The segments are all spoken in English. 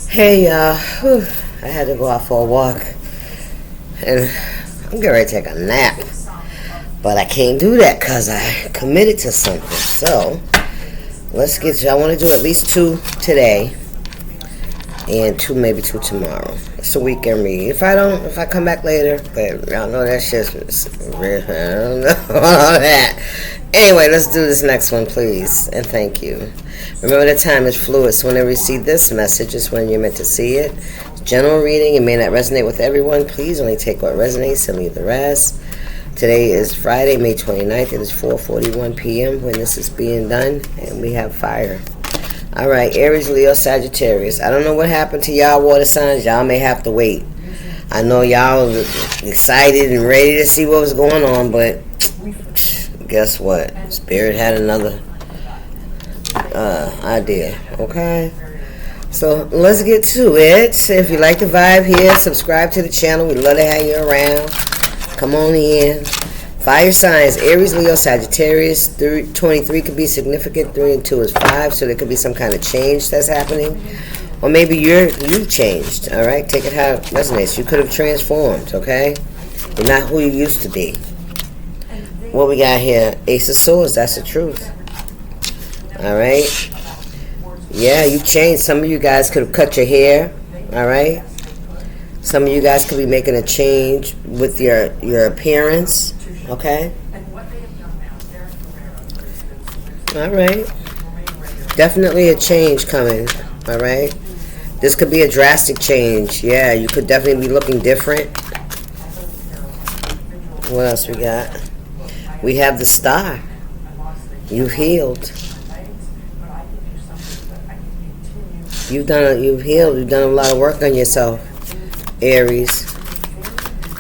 Hey, I had to go out for a walk, and I'm getting ready to take a nap, but I can't do that because I committed to something. So, let's get to, I want to do at least 2 today, and maybe two tomorrow. It's a weekend read. If I come back later, but y'all know that shit's real. I don't know all that. Anyway, let's do this next one, please, and thank you. Remember that time is fluid, so whenever you see this message, it's when you're meant to see it. It's general reading. It may not resonate with everyone. Please only take what resonates and leave the rest. Today is Friday, May 29th. It is 4:41 p.m. when this is being done, and we have fire. All right, Aries, Leo, Sagittarius. I don't know what happened to y'all water signs. Y'all may have to wait. I know y'all was excited and ready to see what was going on, but guess what? Spirit had another idea. Okay? So let's get to it. If you like the vibe here, subscribe to the channel. We'd love to have you around. Come on in. Fire signs, Aries, Leo, Sagittarius. 23 could be significant. 3 and 2 is 5, so there could be some kind of change that's happening. Or maybe you've changed, all right? Take it how it resonates. You could have transformed, okay? You're not who you used to be. What we got here? Ace of Swords, that's the truth. All right? Yeah, you changed. Some of you guys could have cut your hair, all right? Some of you guys could be making a change with your appearance, okay? All right. Definitely a change coming, all right? This could be a drastic change. Yeah, you could definitely be looking different. What else we got? We have the Star. You've healed. You've healed. You've done a lot of work on yourself, Aries.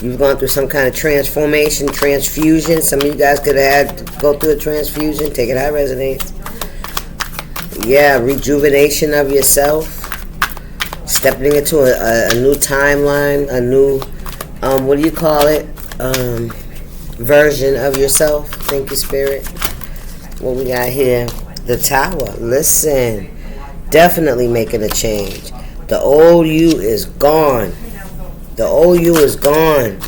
You've gone through some kind of transformation, transfusion. Some of you guys could have had to go through a transfusion. Take it how it resonates. Yeah, rejuvenation of yourself. Stepping into a new timeline, a new, what do you call it? Version of yourself. Thank you, Spirit. What we got here? The Tower. Listen. Definitely making a change. The old you is gone. The old you is gone.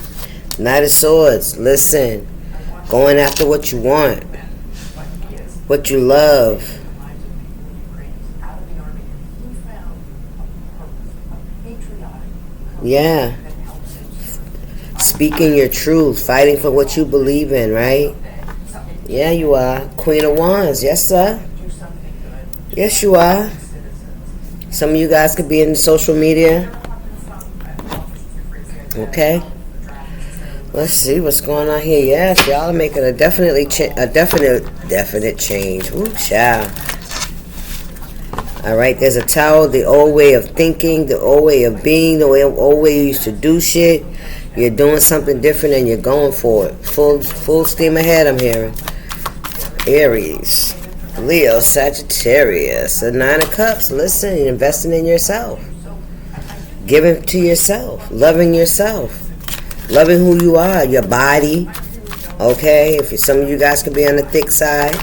Knight of Swords. Listen. Going after what you want. What you love. Yeah. Speaking your truth. Fighting for what you believe in, right? Yeah, you are. Queen of Wands. Yes, sir. Yes, you are. Some of you guys could be in social media. Okay. Let's see what's going on here. Yes, y'all are making a definite change. Ooh, child. All right, there's a Tower. The old way of thinking, the old way of being, the old way you used to do shit. You're doing something different and you're going for it. Full steam ahead, I'm hearing. Aries, Leo, Sagittarius, the 9 of Cups. Listen, you're investing in yourself. Giving to yourself. Loving yourself. Loving who you are, your body. Okay, some of you guys could be on the thick side.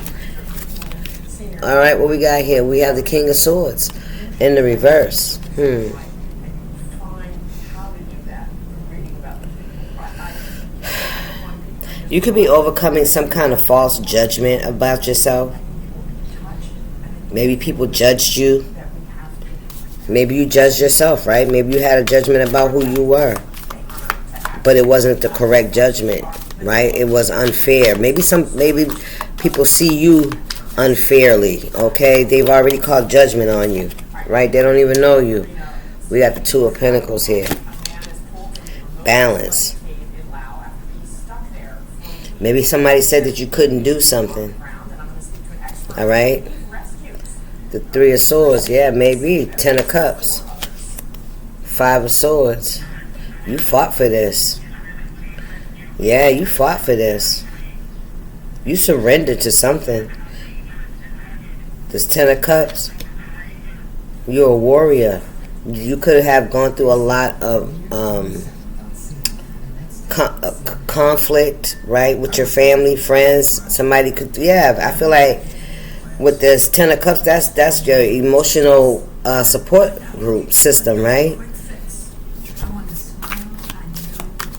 All right, what we got here? We have the King of Swords in the reverse. You could be overcoming some kind of false judgment about yourself. Maybe people judged you. Maybe you judged yourself, right? Maybe you had a judgment about who you were. But it wasn't the correct judgment, right? It was unfair. Maybe people see you unfairly, okay? They've already called judgment on you, right? They don't even know you. We got the 2 of Pentacles here. Balance. Maybe somebody said that you couldn't do something. All right? The 3 of Swords. Yeah, maybe. 10 of Cups. 5 of Swords. You fought for this. Yeah, you fought for this. You surrendered to something. This 10 of Cups. You're a warrior. You could have gone through a lot of conflict, right, with your family, friends. Somebody could, yeah, I feel like with this 10 of Cups, that's your emotional support group system, right?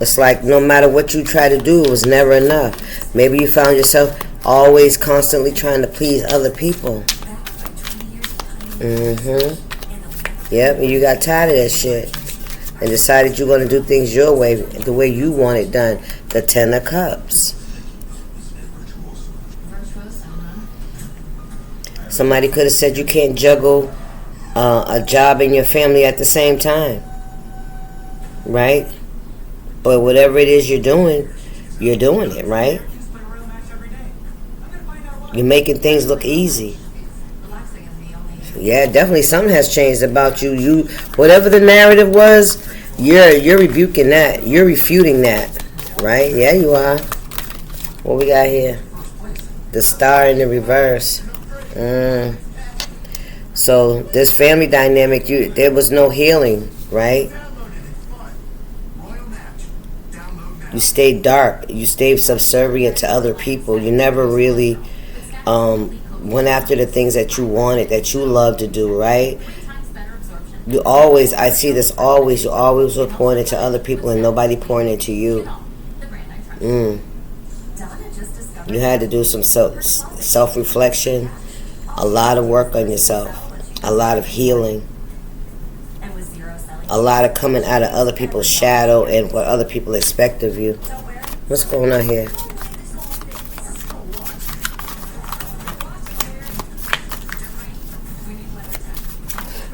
It's like no matter what you try to do, it was never enough. Maybe you found yourself always constantly trying to please other people. Yep, and you got tired of that shit and decided you're going to do things your way, the way you want it done. The Ten of Cups. Somebody could have said you can't juggle a job and your family at the same time, right? But whatever it is you're doing it, right? You're making things look easy. Yeah, definitely something has changed about you. You, whatever the narrative was, you're rebuking that. You're refuting that, right? Yeah, you are. What we got here? The Star in the reverse. So this family dynamic, there was no healing, right? You stayed dark. You stayed subservient to other people. You never really went after the things that you wanted, that you love to do, right? You always, I see this always, you always were pouring into other people and nobody pouring into you. You had to do some self-reflection, a lot of work on yourself, a lot of healing, a lot of coming out of other people's shadow and what other people expect of you. What's going on here?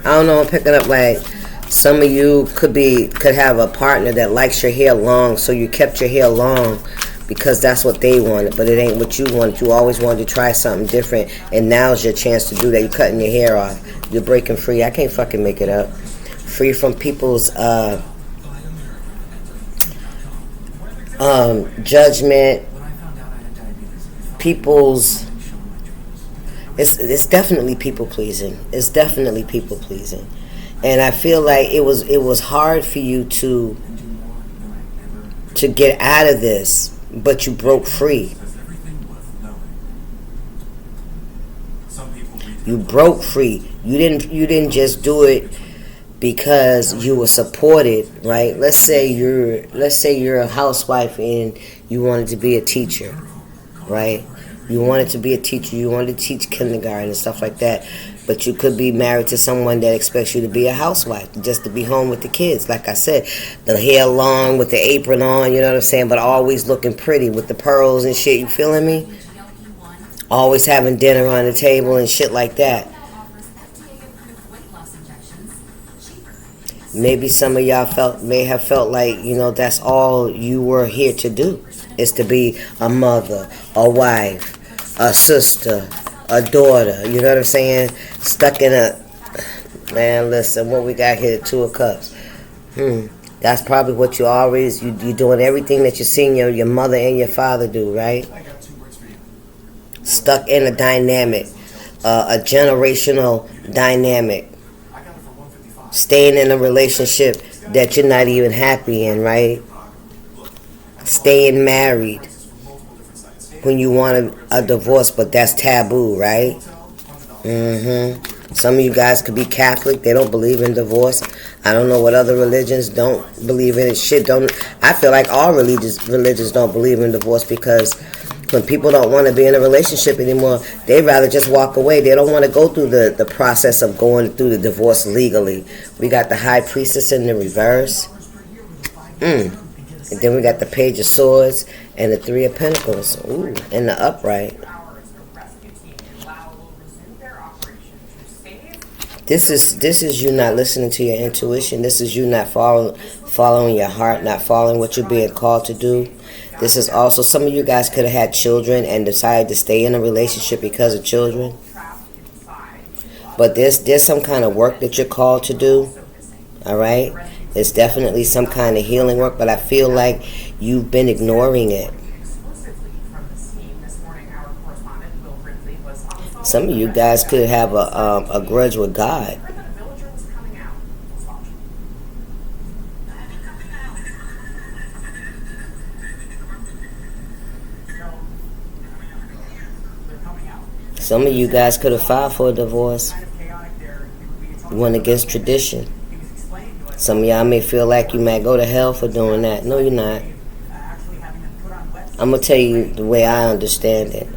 I don't know, I'm picking up like some of you could have a partner that likes your hair long, so you kept your hair long because that's what they wanted, but it ain't what you wanted. You always wanted to try something different, and now's your chance to do that. You're cutting your hair off. You're breaking free. I can't fucking make it up. Free from people's judgment, people's... It's definitely people pleasing. It's definitely people pleasing, and I feel like it was hard for you to get out of this, but you broke free. You broke free. You didn't just do it because you were supported, right? Let's say you're a housewife and you wanted to be a teacher, right? You wanted to be a teacher. You wanted to teach kindergarten and stuff like that. But you could be married to someone that expects you to be a housewife, just to be home with the kids. Like I said, the hair long with the apron on, you know what I'm saying? But always looking pretty with the pearls and shit. You feeling me? Always having dinner on the table and shit like that. Maybe some of y'all may have felt like, that's all you were here to do, is to be a mother, a wife, a sister, a daughter. You know what I'm saying? Stuck in a... Man, listen, what we got here, Two of Cups. That's probably what you always... You're doing everything that you're seeing your mother and your father do, right? Stuck in a dynamic, a generational dynamic. Staying in a relationship that you're not even happy in, right? Staying married when you want a divorce, but that's taboo, right? Some of you guys could be Catholic. They don't believe in divorce. I don't know what other religions don't believe in it. I feel like all religions don't believe in divorce, because when people don't want to be in a relationship anymore, they'd rather just walk away. They don't want to go through the process of going through the divorce legally. We got the High Priestess in the reverse. And then we got the Page of Swords and the Three of Pentacles. Ooh, and the upright. This is you not listening to your intuition. This is you not following your heart, not following what you're being called to do. This is also, some of you guys could have had children and decided to stay in a relationship because of children. But there's some kind of work that you're called to do. All right? It's definitely some kind of healing work, but I feel like you've been ignoring it. Some of you guys could have a grudge with God. Some of you guys could have filed for a divorce. went against tradition. Some of y'all may feel like you might go to hell for doing that. No, you're not. I'm going to tell you the way I understand it.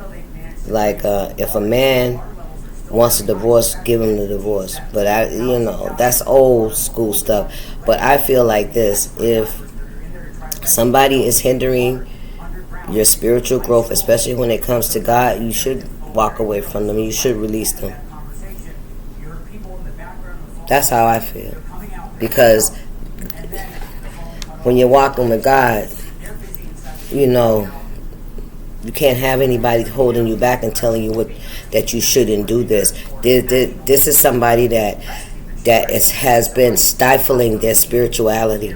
Like, if a man wants a divorce, give him the divorce. But, that's old school stuff. But I feel like this. If somebody is hindering your spiritual growth, especially when it comes to God, you should walk away from them. You should release them. That's how I feel. Because when you're walking with God, you can't have anybody holding you back and telling you that you shouldn't do this. This is somebody that has been stifling their spirituality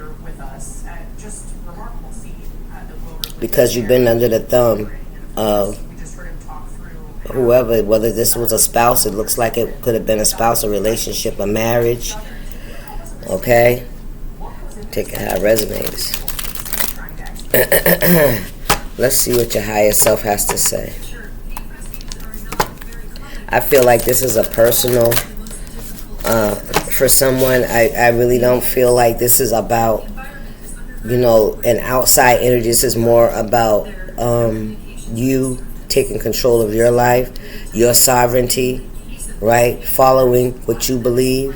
because you've been under the thumb of whoever, whether this was a spouse. It looks like it could have been a spouse, a relationship, a marriage. Okay? Take how it resonates. Let's see what your higher self has to say. I feel like this is a personal, for someone. I really don't feel like this is about, an outside energy. This is more about you taking control of your life, your sovereignty, right? Following what you believe.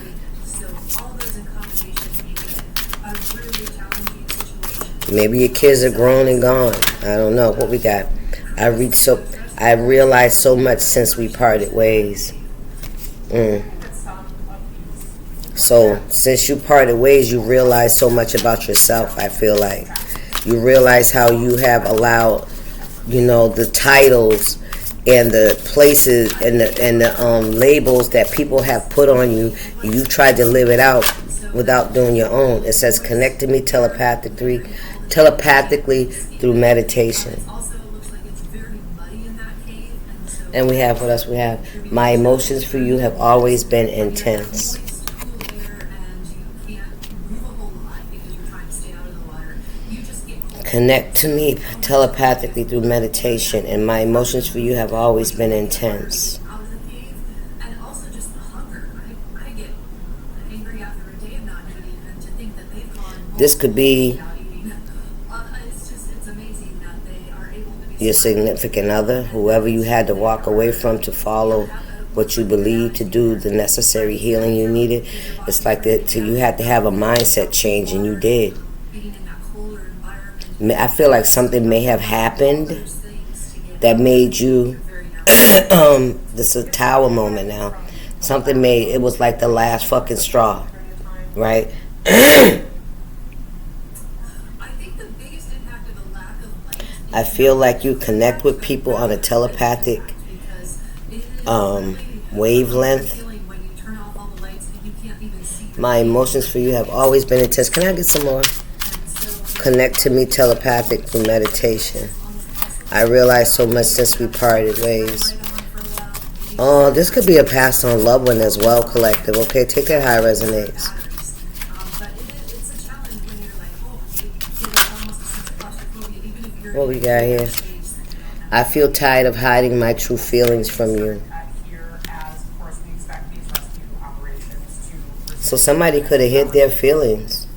Maybe your kids are grown and gone. I don't know what we got. I realized so much since we parted ways. So since you parted ways, you realize so much about yourself. I feel like you realize how you have allowed, the titles and the places and the labels that people have put on you. You tried to live it out without doing your own. It says, connect to me telepathically through meditation. And we have, what else we have? My emotions for you have always been intense. Connect to me telepathically through meditation, and my emotions for you have always been intense. This could be your significant other, whoever you had to walk away from to follow what you believe, to do the necessary healing you needed. It's like that. You had to have a mindset change, and you did. I feel like something may have happened that made you this is a tower moment now. It was like the last fucking straw, right? I feel like you connect with people on a telepathic wavelength. My emotions for you have always been intense. Can I get some more? Connect to me telepathic through meditation. I realized so much since we parted ways. Oh, this could be a passed on loved one as well, collective. Okay, take that how it resonates. What we got here? I feel tired of hiding my true feelings from you. So somebody could have hid their feelings.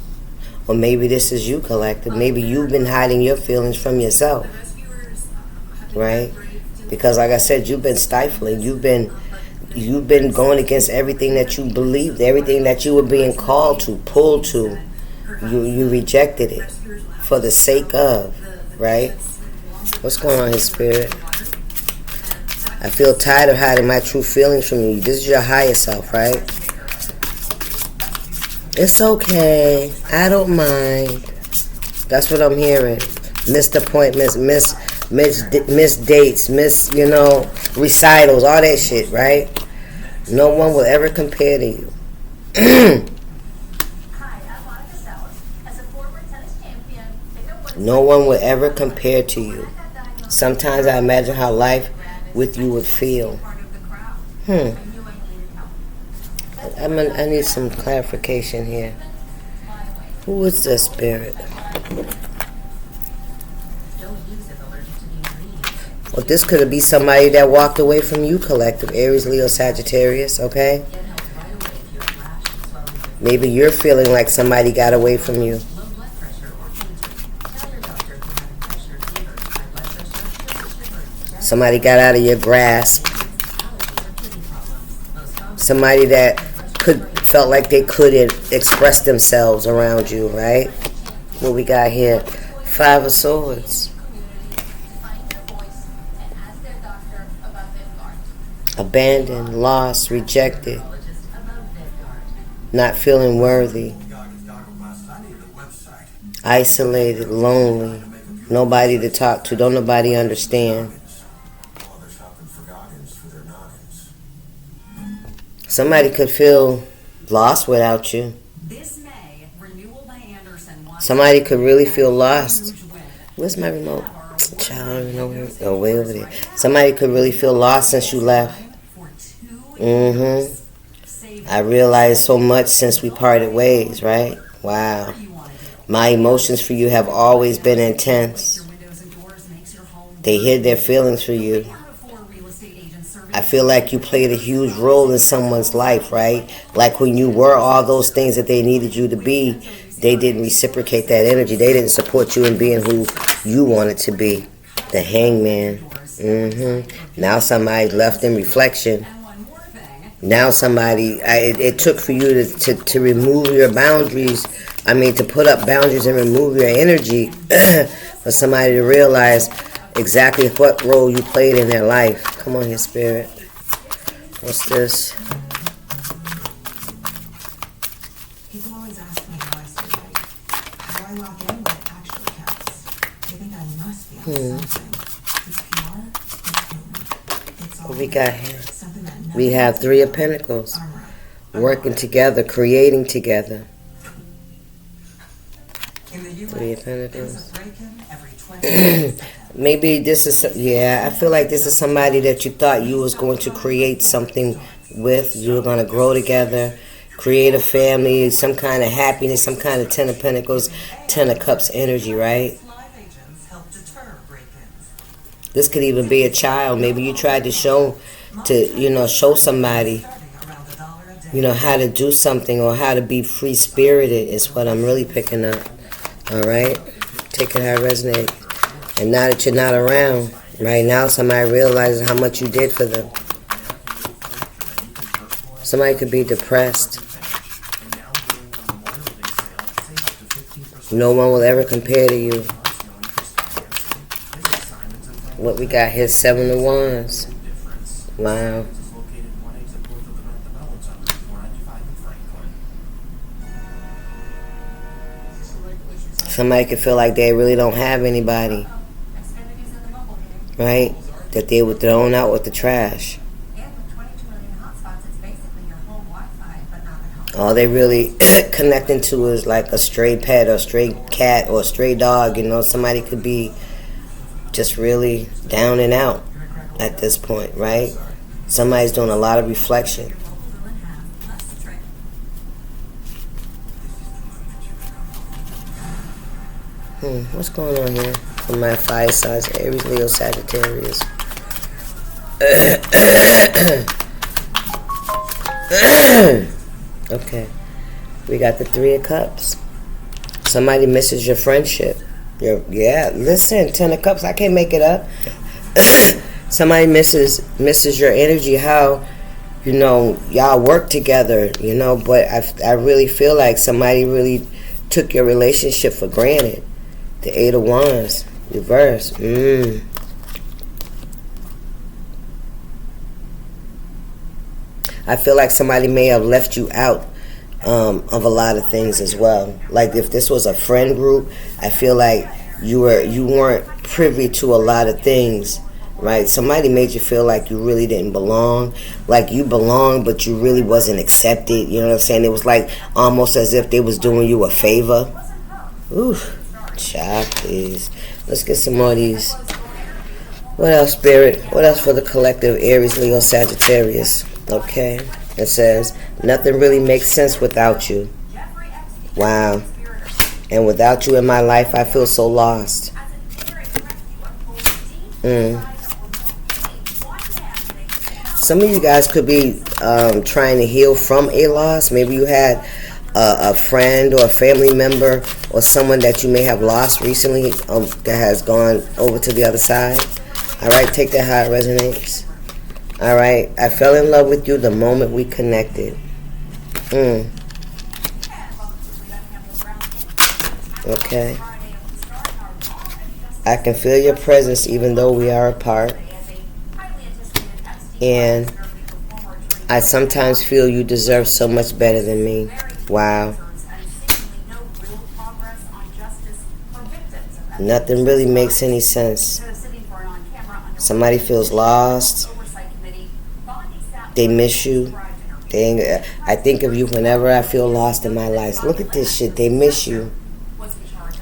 Or maybe this is you, collective. Maybe you've been hiding your feelings from yourself. Right? Because like I said, you've been stifling. You've been going against everything that you believed, everything that you were being called to, pulled to. You rejected it for the sake of, right? What's going on here, Spirit? I feel tired of hiding my true feelings from you. This is your higher self, right? It's okay. I don't mind. That's what I'm hearing. Missed appointments, missed dates, recitals, all that shit, right? No one will ever compare to you. No one will ever compare to you. Sometimes I imagine how life with you would feel. I need some clarification here. Who is this, Spirit? Well, this could be somebody that walked away from you, collective. Aries, Leo, Sagittarius, okay? Maybe you're feeling like somebody got away from you. Somebody got out of your grasp. Somebody that felt like they couldn't express themselves around you, right? What we got here? 5 of Swords. Abandoned, lost, rejected, not feeling worthy, isolated, lonely, nobody to talk to, don't nobody understand. Somebody could feel lost without you. Somebody could really feel lost. Where's my remote? Child, I don't know where. Oh, way over there. Somebody could really feel lost since you left. I realized so much since we parted ways, right? Wow. My emotions for you have always been intense. They hid their feelings for you. I feel like you played a huge role in someone's life, right? Like when you were all those things that they needed you to be, they didn't reciprocate that energy. They didn't support you in being who you wanted to be. The Hangman. Now somebody left in reflection. Now somebody, it took for you to remove your boundaries. I mean, to put up boundaries and remove your energy for somebody to realize exactly what role you played in their life. Come on here, Spirit. What's this? People always ask me how I stay ready. How I lock in when it actually counts. They think I must be on something. It's PR, it's human. It's all What we got here? We have 3 of Pentacles. Working together, creating together. 3 of Pentacles. Maybe this is, I feel like this is somebody that you thought you was going to create something with. You were going to grow together, create a family, some kind of happiness, some kind of 10 of Pentacles, 10 of Cups energy, right? This could even be a child. Maybe you tried to show somebody, how to do something or how to be free-spirited is what I'm really picking up. All right? Take it how it resonates. And now that you're not around, right now somebody realizes how much you did for them. Somebody could be depressed. No one will ever compare to you. What we got here, 7 of Wands. Wow. Somebody could feel like they really don't have anybody. Right? That they were thrown out with the trash. All they really connecting to is like a stray pet or a stray cat or a stray dog. Somebody could be just really down and out at this point, right? Somebody's doing a lot of reflection. What's going on here? For my fire signs, Aries, Leo, Sagittarius. Okay. We got the 3 of Cups. Somebody misses your friendship. Listen, 10 of Cups, I can't make it up. Somebody misses your energy, how, y'all work together, but I really feel like somebody really took your relationship for granted. The 8 of Wands, reverse. I feel like somebody may have left you out of a lot of things as well. Like if this was a friend group, I feel like you weren't privy to a lot of things, right? Somebody made you feel like you really didn't belong, like you belonged but you really wasn't accepted. You know what I'm saying? It was like almost as if they was doing you a favor. Oof. Child, please. Let's get some more of these. What else, Spirit? What else for the collective Aries, Leo, Sagittarius? Okay. It says, nothing really makes sense without you. Wow. And without you in my life, I feel so lost. Some of you guys could be trying to heal from a loss. Maybe you had a friend or a family member or someone that you may have lost recently that has gone over to the other side. All right, take that how it resonates. All right, I fell in love with you the moment we connected. Okay. I can feel your presence even though we are apart. And I sometimes feel you deserve so much better than me. Wow. Nothing really makes any sense. Somebody feels lost. They miss you. I think of you whenever I feel lost in my life. Look at this shit. They miss you.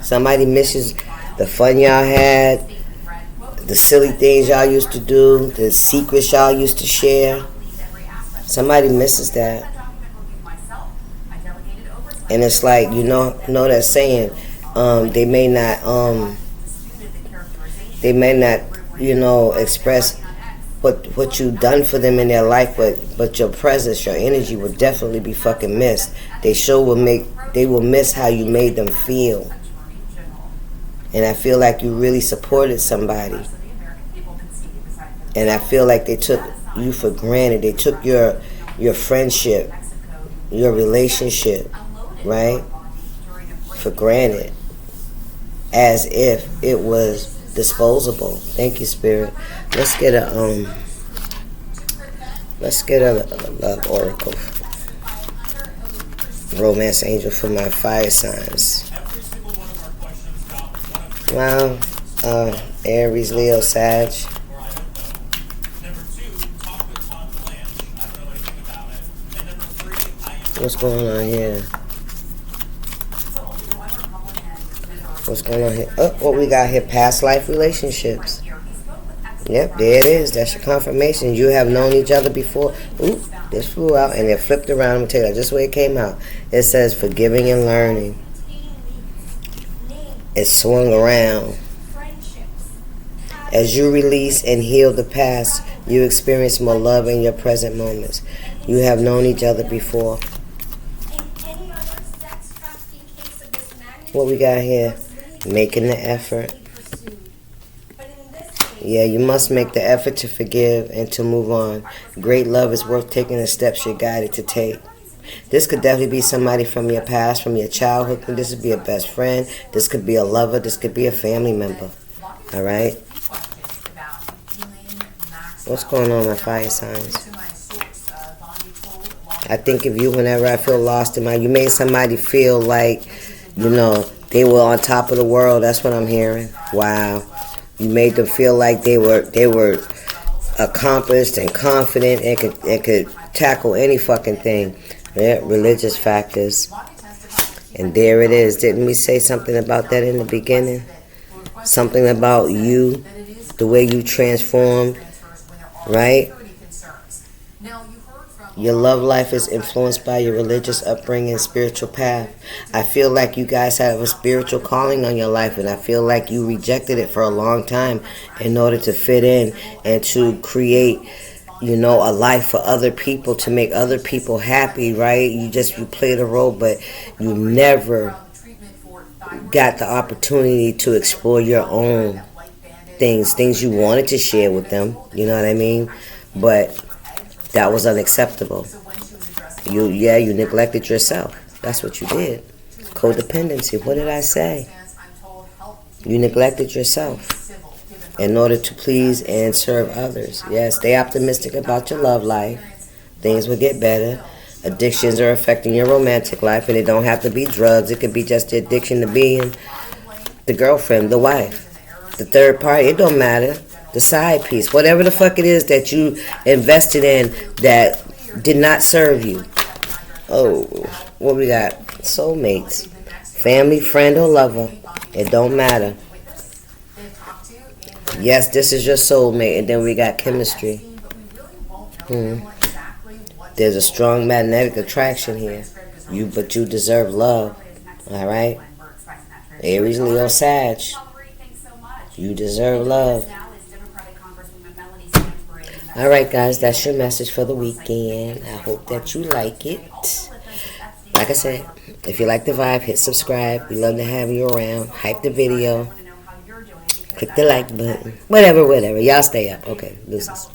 Somebody misses the fun y'all had, the silly things y'all used to do, the secrets y'all used to share. Somebody misses that. And it's like, you know that saying, they may not, express what you've done for them in their life, but your presence, your energy will definitely be fucking missed. They will miss how you made them feel. And I feel like you really supported somebody. And I feel like they took you for granted. They took your friendship, your relationship, right, for granted, as if it was disposable. Thank you, Spirit. Let's get a love oracle, romance angel for my fire signs. Wow, Aries, Leo, Sag. What's going on here? What's going on here? Oh, what we got here? Past life relationships. Yep, there it is. That's your confirmation. You have known each other before. Oop, this flew out and it flipped around. I'm going to tell you just the way it came out. It says forgiving and learning. It swung around. As you release and heal the past, you experience more love in your present moments. You have known each other before. What we got here? Making the effort. Yeah, you must make the effort to forgive and to move on. Great love is worth taking the steps you're guided to take. This could definitely be somebody from your past, from your childhood. This could be a best friend. This could be a lover. This could be a family member. All right? What's going on, my fire signs? I think of you whenever I feel lost in my... You made somebody feel like, they were on top of the world. That's what I'm hearing. Wow. You made them feel like they were accomplished and confident and could tackle any fucking thing. Yeah, religious factors. And there it is. Didn't we say something about that in the beginning? Something about you, the way you transformed, right? Your love life is influenced by your religious upbringing and spiritual path. I feel like you guys have a spiritual calling on your life, and I feel like you rejected it for a long time in order to fit in and to create, a life for other people, to make other people happy, right? You played a role, but you never got the opportunity to explore your own things you wanted to share with them, you know what I mean? But that was unacceptable. You neglected yourself. That's what you did. Codependency. What did I say? You neglected yourself in order to please and serve others. Yes, stay optimistic about your love life. Things will get better. Addictions are affecting your romantic life, and it don't have to be drugs. It could be just the addiction to being the girlfriend, the wife, the third party. It don't matter. The side piece, whatever the fuck it is that you invested in that did not serve you. Oh, what we got? Soulmates, family, friend, or lover. It don't matter. Yes, this is your soulmate, and then we got chemistry. There's a strong magnetic attraction here. But you deserve love. All right. Aries, Leo, Sag. You deserve love. All right, guys, that's your message for the weekend. I hope that you like it. Like I said, If you like the vibe, hit subscribe. We love to have you around. Hype the video. Click the like button. Whatever. Y'all stay up. Okay, deuces.